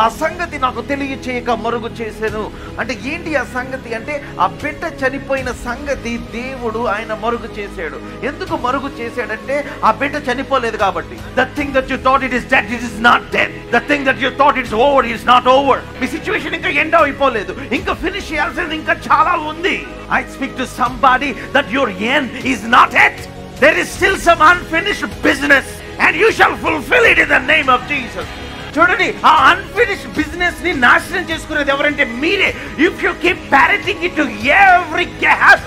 ఆ సంగతి నాకు తెలియచేయక మరుగు చేశాను. అంటే ఏంటి ఆ సంగతి అంటే, ఆ బిడ్డ చనిపోయిన సంగతి దేవుడు ఆయన మరుగు చేశాడు. ఎందుకు మరుగు చేశాడంటే ఆ బిడ్డ చనిపోలేదు కాబట్టి. The thing that you thought it is dead, it is not dead. The thing that you thought it's over, it is not over. Me situation ఇంకా ఎండ్ అయిపోలేదు, ఇంకా ఫినిష్ చేయాల్సింది ఇంకా చాలా ఉంది. I speak to somebody that your end is not yet. There is still some unfinished business and you shall fulfill it in the name of Jesus. చూడండి, ఆ unfinished business ని నాశనం చేసుకునేది ఎవరంటే మీరే. If you keep parroting it to every gas,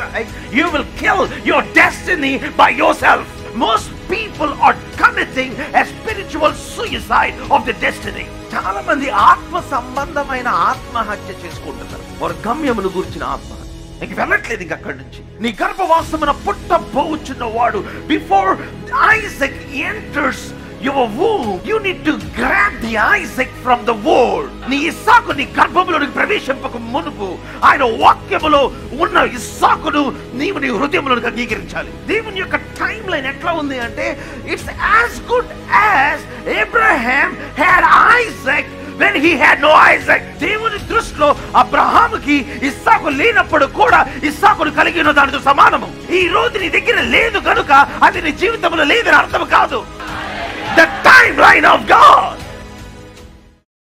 you will kill your destiny by yourself. Most people are committing a spiritual suicide of the destiny. చాలా మంది ఆత్మ సంబంధమైన ఆత్మహత్య చేసుకుంటున్నారు. వారి గమ్యమును గురించిన ఆత్మహత్య. నీకు వెళ్ళట్లేదు ఇంక అక్కడి నుంచి. నీ గర్భవాసమున పుట్టబోచున్న వాడు, before Isaac enters your womb, you need to grab the Isaac from the womb. నీ ఇస్సాకు నీ గర్భములోనికి ప్రవేశింపక మునుపు ఆయన వాక్యములో ఉన్న ఇస్సాకును నీవు నీ హృదయంలోనికి అంగీకరించాలి. దేవుని యొక్క టైం లైన్ ఎట్లా ఉంది అంటే, it's as good as Abraham had Isaac when he had no Isaac. దేవుని దృష్టిలో అబ్రహాముకి ఇస్సాకు లేనప్పుడు కూడా ఇస్సాకును కలిగి ఉన్న దానితో సమానము. ఈ రోజు నీ దగ్గర లేదు కనుక అది నీ జీవితంలో లేదని అర్థం కాదు. The timeline of God.